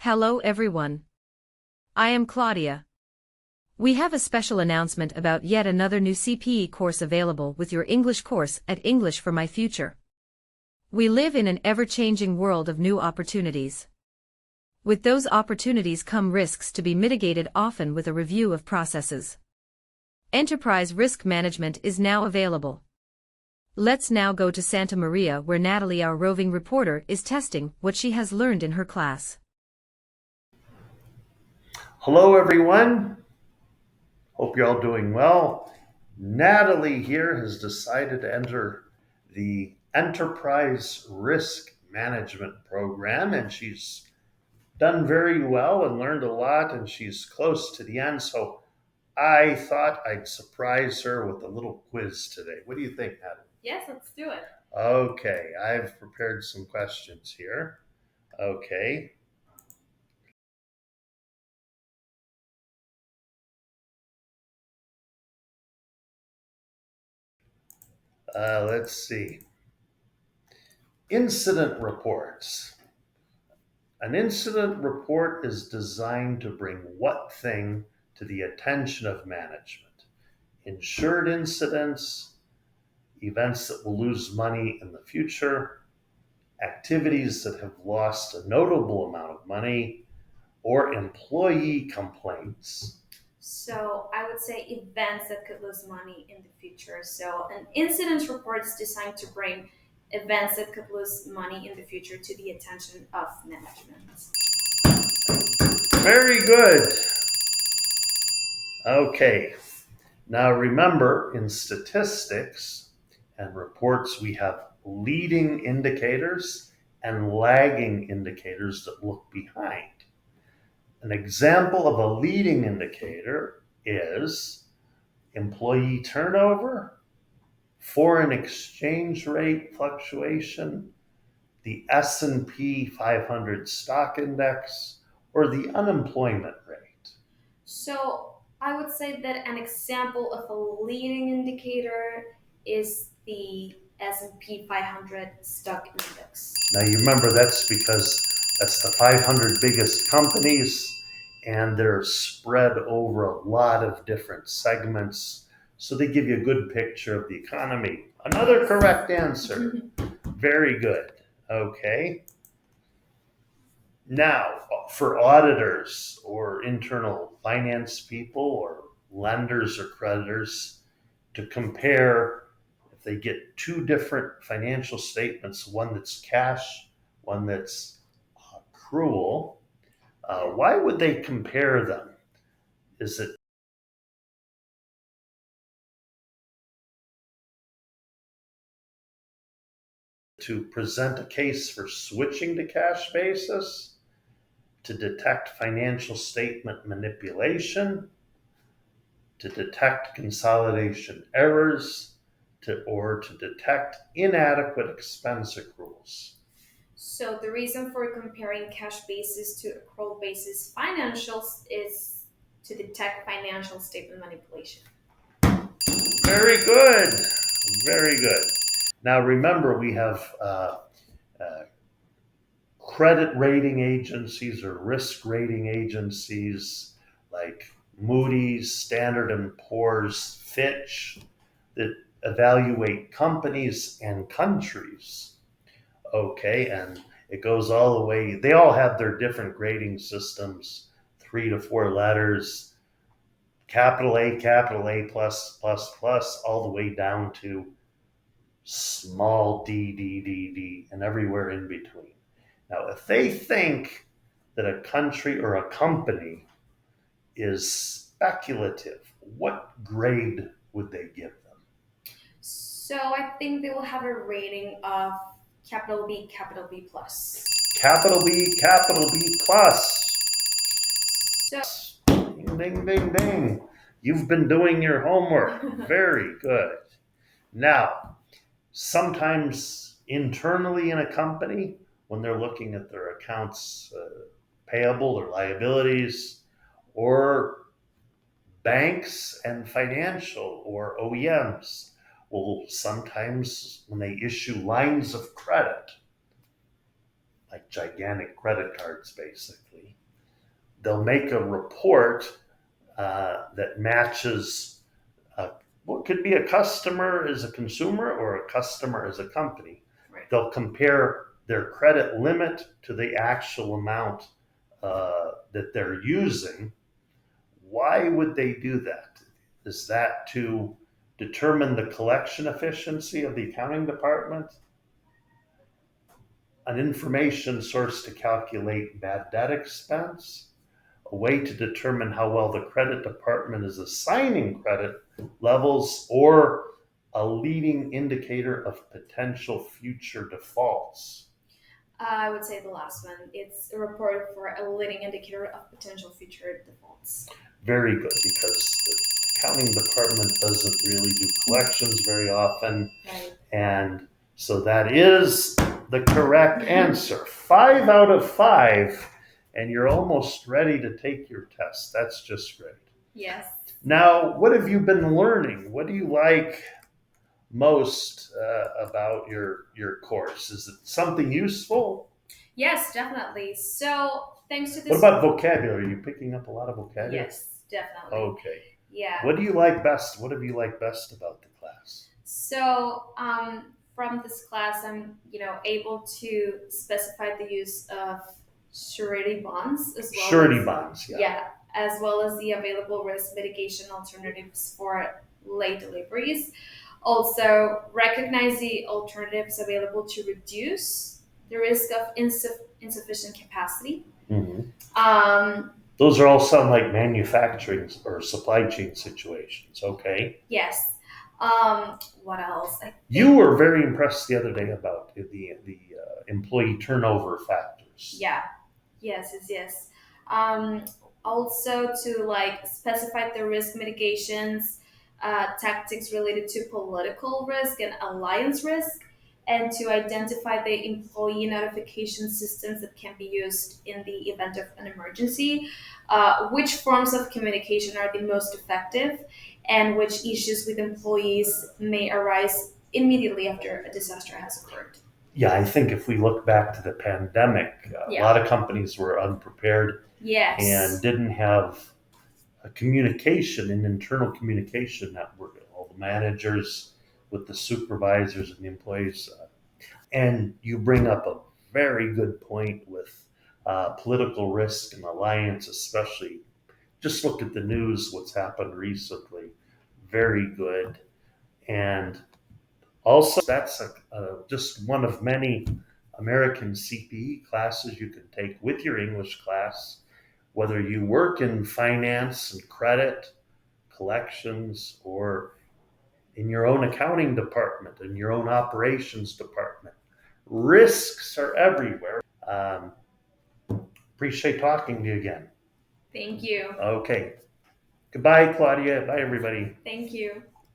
Hello everyone. I am Claudia. We have a special announcement about yet another new CPE course available with your English course at English for My Future. We live in an ever-changing world of new opportunities. With those opportunities come risks to be mitigated, often with a review of processes. Enterprise risk management is now available. Let's now go to Santa Maria, where Natalie, our roving reporter, is testing what she has learned in her class. Hello everyone, hope you're all doing well. Natalie here has decided to enter the Enterprise Risk Management program, and she's done very well and learned a lot, and she's close to the end, so I thought I'd surprise her with a little quiz today. What do you think, Natalie? Yes, let's do it. Okay, I've prepared some questions here. Okay. Let's see. Incident reports. An incident report is designed to bring what thing to the attention of management? Insured incidents, events that will lose money in the future, activities that have lost a notable amount of money, or employee complaints. So I would say events that could lose money in the future. So an incident report is designed to bring events that could lose money in the future to the attention of management. Very good. Okay. Now remember, in statistics and reports, we have leading indicators and lagging indicators that look behind. An example of a leading indicator is employee turnover, foreign exchange rate fluctuation, the S&P 500 stock index, or the unemployment rate. So I would say that an example of a leading indicator is the S&P 500 stock index. Now you remember that's because that's the 500 biggest companies, and they're spread over a lot of different segments, so they give you a good picture of the economy. Another correct answer. Very good. Okay. Now, for auditors or internal finance people or lenders or creditors to compare, if they get two different financial statements, one that's cash, one that's accrual, why would they compare them? Is it to present a case for switching to cash basis, to detect financial statement manipulation, to detect consolidation errors, or to detect inadequate expense accruals? So the reason for comparing cash basis to accrual basis financials is to detect financial statement manipulation. Very good. Very good. Now remember, we have credit rating agencies or risk rating agencies like Moody's, Standard and Poor's, Fitch, that evaluate companies and countries. Okay, and it goes all the way, they all have their different grading systems, 3 to 4 letters, capital A plus plus plus, all the way down to small d, and everywhere in between. Now, if they think that a country or a company is speculative, what grade would they give them? So I think they will have a rating of capital B plus. Capital B plus. So Ding, ding, ding, ding. You've been doing your homework. Very good. Now, sometimes internally in a company, when they're looking at their accounts payable or liabilities, or banks and financial or OEMs will sometimes, when they issue lines of credit, like gigantic credit cards, basically. They'll make a report that matches what could be a customer as a consumer or a customer as a company. Right. They'll compare their credit limit to the actual amount that they're using. Why would they do that? Is that to determine the collection efficiency of the accounting department? An information source to calculate bad debt expense? A way to determine how well the credit department is assigning credit levels, or a leading indicator of potential future defaults? I would say the last one. It's a report for a leading indicator of potential future defaults. Very good, because the accounting department doesn't really do collections very often. Right. And so that is the correct answer. 5 out of 5. And you're almost ready to take your test. That's just great. Yes. Now, what have you been learning? What do you like most about your course? Is it something useful? Yes, definitely. So thanks to this. What about vocabulary? Are you picking up a lot of vocabulary? Yes, definitely. Okay. Yeah. What do you like best? What have you liked best about the class? So from this class, I'm able to specify the use of surety bonds as well. Surety bonds, yeah. Yeah, as well as the available risk mitigation alternatives for late deliveries. Also, recognize the alternatives available to reduce the risk of insufficient capacity. Mm-hmm. Those are all sound like manufacturing or supply chain situations. Okay. Yes. What else? You were very impressed the other day about the employee turnover factors. Yeah. Yes. Also to specify the risk mitigations, tactics related to political risk and alliance risk, and to identify the employee notification systems that can be used in the event of an emergency, which forms of communication are the most effective, and which issues with employees may arise immediately after a disaster has occurred. Yeah, I think if we look back to the pandemic, a lot of companies were unprepared. Yes. And didn't have a communication, an internal communication network, all the managers with the supervisors and the employees. And you bring up a very good point with political risk and alliance, especially. Just look at the news, what's happened recently. Very good. And also, that's just one of many American CPE classes you can take with your English class, whether you work in finance and credit, collections, or in your own accounting department, in your own operations department. Risks are everywhere. Appreciate talking to you again. Thank you. Okay. Goodbye, Claudia. Bye, everybody. Thank you.